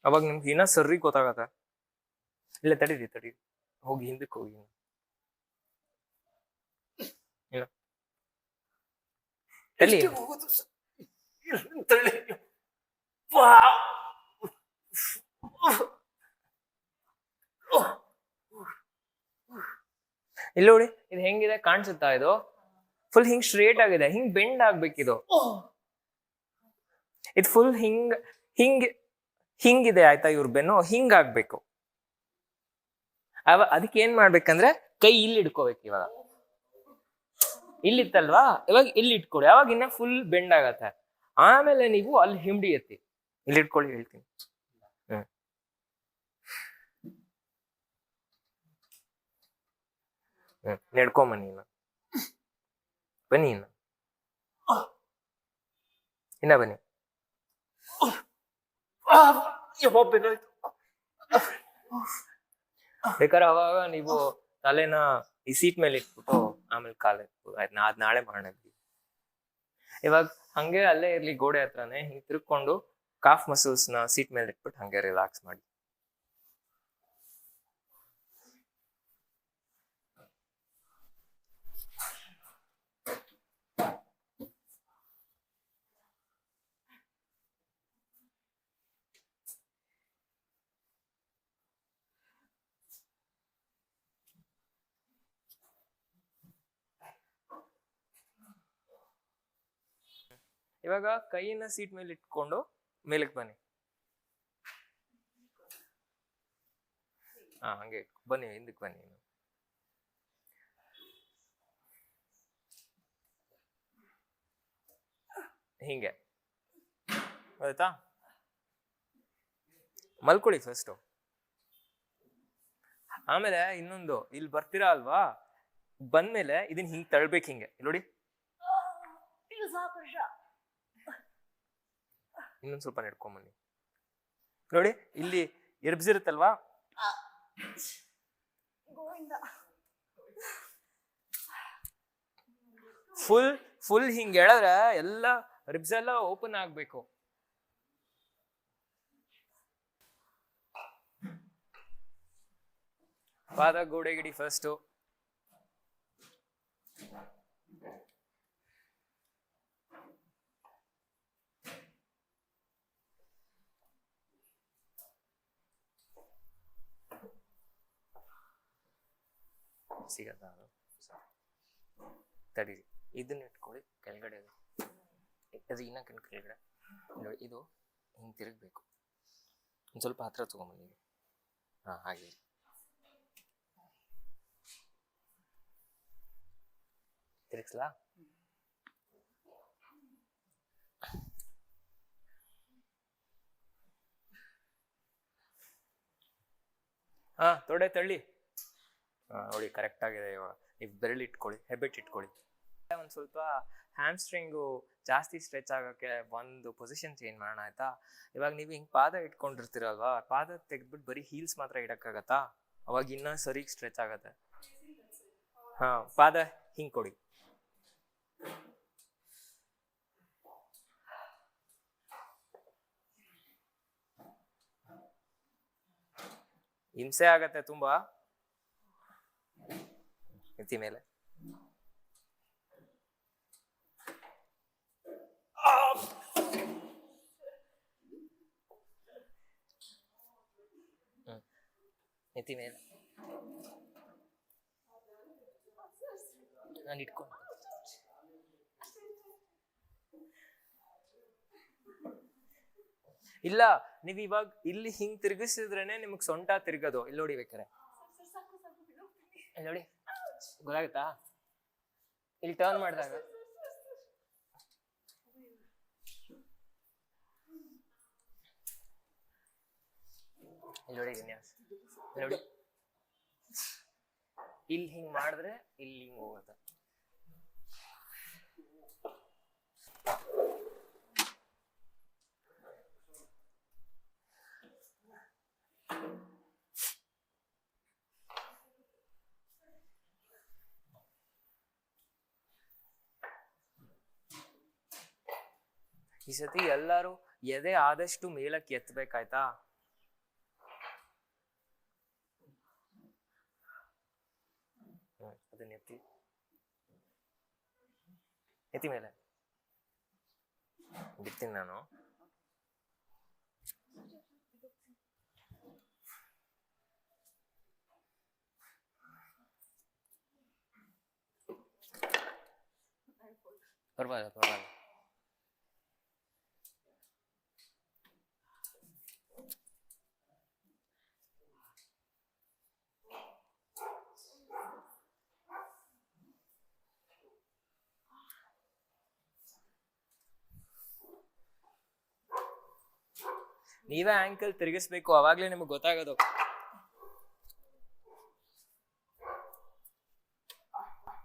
ಅವಾಗ ನಿಮ್ಗೆ ಇನ್ನ ಸರ್ರಿ ಗೊತ್ತಾಗತ್ತ. ಇಲ್ಲ ತಡೀರಿ ಹೋಗಿ ಹಿಂದಕ್ಕೆ ಹೋಗಿ. ಇಲ್ಲ ತಳ್ಳಿ ಇಲ್ಲ ನೋಡಿ, ಇದು ಹೆಂಗಿದೆ ಕಾಣಿಸುತ್ತಾ? ಇದು ಫುಲ್ ಹಿಂಗ್ ಸ್ಟ್ರೇಟ್ ಆಗಿದೆ, ಹಿಂಗ್ ಬೆಂಡ್ ಆಗ್ಬೇಕಿದು. ಇದು ಫುಲ್ ಹಿಂಗಿದೆ ಆಯ್ತಾ? ಇವ್ರ ಬೆನ್ನು ಹಿಂಗ್ ಆಗ್ಬೇಕು. ಅದಕ್ಕೆ ಏನ್ ಮಾಡ್ಬೇಕಂದ್ರೆ ಕೈ ಇಲ್ಲಿ ಇಟ್ಕೋಬೇಕು. ಇವಾಗ ಇಲ್ಲಿತ್ತಲ್ವಾ, ಇವಾಗ ಇಲ್ಲಿ ಇಟ್ಕೊಡಿ. ಅವಾಗ ಇನ್ನ ಫುಲ್ ಬೆಂಡ್ ಆಗತ್ತೆ. ಆಮೇಲೆ ನೀವು ಅಲ್ಲಿ ಹಿಂಡಿ ಎತ್ತಿ ಇಲ್ಲಿ ಇಟ್ಕೊಳ್ಳಿ, ಹೇಳ್ತೀನಿ. ನಡ್ಕೊಂಬನ್ನಿ ಬನ್ನಿ, ಇನ್ನ ಬನ್ನಿ. ಬೇಕಾದ್ರೆ ಅವಾಗ ನೀವು ತಲೆನ ಈ ಸೀಟ್ ಮೇಲೆ ಇಟ್ಬಿಟ್ಟು ಆಮೇಲೆ ಕಾಲ ಇಟ್ಬಿಟ್ಟು ಆಯ್ತು, ಅದ್ ನಾಳೆ ಮಾಡೋಣ. ಇವಾಗ ಹಂಗೆ ಅಲ್ಲೇ ಇರ್ಲಿ, ಗೋಡೆ ಹತ್ರನೇ ಹಿಂಗ್ ತಿರ್ಕೊಂಡು ಕಾಫ್ ಮಸಲ್ಸ್ ನ ಸೀಟ್ ಮೇಲೆ ಇಟ್ಬಿಟ್ಟು ಹಂಗೆ ರಿಲ್ಯಾಕ್ಸ್ ಮಾಡಿ. ಇವಾಗ ಕೈಯನ್ನ ಸೀಟ್ ಮೇಲೆ ಇಟ್ಕೊಂಡು ಮೇಲಕ್ಕೆ ಬನ್ನಿ. ಹಂಗೆ ಬನ್ನಿ, ಹಿಂದಕ್ಕೆ ಬನ್ನಿ. ಹಿಂಗೆ ಆಯ್ತಾ? ಮಲ್ಕೊಳ್ಳಿ ಫಸ್ಟ್. ಆಮೇಲೆ ಇನ್ನೊಂದು, ಇಲ್ಲಿ ಬರ್ತೀರಾ ಅಲ್ವಾ, ಬಂದ್ಮೇಲೆ ಇದನ್ನ ಹಿಂಗ್ ತಳ್ಬೇಕು. ಹಿಂಗೆ ನೋಡಿ, ಇನ್ನೊಂದ್ ಸ್ವಲ್ಪ ನಡ್ಕೊಂಬನ್ನಿ. ನೋಡಿ, ಇಲ್ಲಿ ರಿಬ್ಸ್ ಇರುತ್ತಲ್ವಾ, ಫುಲ್ ಹಿಂಗ್ ಎಳೆದ್ರೆ ಎಲ್ಲ ರಿಬ್ಸ್ ಎಲ್ಲ ಓಪನ್ ಆಗ್ಬೇಕು. ಪಾದ ಗೋಡೆಗಿಡಿ ಫಸ್ಟ್. ಸಿಗತ್ತ ತಡೀರಿ, ಇದನ್ನ ಇಟ್ಕೊಳ್ಳಿ ಕೆಳಗಡೆ. ಅದು ಇನ್ನ ಕೆಳಗಡೆ ನೋಡಿ, ಇದು ಹಿಂಗೆ ತಿರುಗಬೇಕು. ಒಂದು ಸ್ವಲ್ಪ ಹತ್ರ ತಗೊಂಬನ್ನಿ. ಹಾಗೆ ತಿರುಗಿಸ್ಲಾ? ತೊಡೆ ತಳ್ಳಿ. ನೋಡಿ ಕರೆಕ್ಟ್ ಆಗಿದೆ. ಇವಾಗ ನೀವು ಬೆರಳು ಇಟ್ಕೊಳ್ಳಿ, ಹೆಬ್ಬೆಟ್ ಇಟ್ಕೊಳ್ಳಿ. ಒಂದು ಸ್ವಲ್ಪ ಹ್ಯಾಮ್ಸ್ಟ್ರಿಂಗು ಜಾಸ್ತಿ ಸ್ಟ್ರೆಚ್ ಆಗೋಕ್ಕೆ ಒಂದು ಪೊಸಿಷನ್ ಚೇಂಜ್ ಮಾಡೋಣ ಆಯ್ತಾ? ಇವಾಗ ನೀವು ಹಿಂಗೆ ಪಾದ ಇಟ್ಕೊಂಡಿರ್ತೀರಲ್ವಾ, ಪಾದ ತೆಗೆದ್ಬಿಟ್ಟು ಬರೀ ಹೀಲ್ಸ್ ಮಾತ್ರ ಇಡಕ್ಕಾಗತ್ತಾ? ಅವಾಗ ಇನ್ನೂ ಸರಿಗೆ ಸ್ಟ್ರೆಚ್ ಆಗತ್ತೆ. ಪಾದ ಹಿಂಗೆ ಕೊಡಿ. ಹಿಂಸೆ ಆಗತ್ತೆ ತುಂಬಾ. ಎತ್ತಿ ಮೇಲೆ. ಎತ್ತಿ ಮೇಲೆ. ನಾನು ಇಟ್ಕೊಂಡು ಇಲ್ಲ, ನೀವ್ ಇವಾಗ ಇಲ್ಲಿ ಹಿಂಗ್ ತಿರ್ಗಿಸಿದ್ರೇನೆ ನಿಮಗ್ ಸೊಂಟ ತಿರ್ಗೋದು. ಇಲ್ಲಿ ನೋಡಿ ಬೇಕಾರೆ, ನೋಡಿ ಗೊತ್ತಾಗುತ್ತಾ? ಇಲ್ಲಿ ಟರ್ನ್ ಮಾಡಿದಾಗ ನೋಡಿ ವಿನ್ಯಾಸ್, ನೋಡಿ ಇಲ್ಲಿ ಹಿಂಗ್ ಮಾಡಿದ್ರೆ ಇಲ್ಲಿ ಹಿಂಗ್ ಹೋಗುತ್ತೆ. ಈ ಸತಿ ಎಲ್ಲಾರು ಎದೆ ಆದಷ್ಟು ಮೇಲಕ್ಕೆ ಎತ್ತಬೇಕಾಯ್ತಾ? ಅದನ್ನ ಎತ್ತಿ ಎತ್ತಿ ಮೇಲೆ ಬಿಡ್ತೀನಿ ನಾನು. ಪರವಾಗಿಲ್ಲ ಪರವಾಗಿಲ್ಲ. ನೀವೇ ಆಂಕಲ್ ತಿರುಗಿಸ್ಬೇಕು, ಅವಾಗ್ಲೇ ನಿಮಗೆ ಗೊತ್ತಾಗೋದು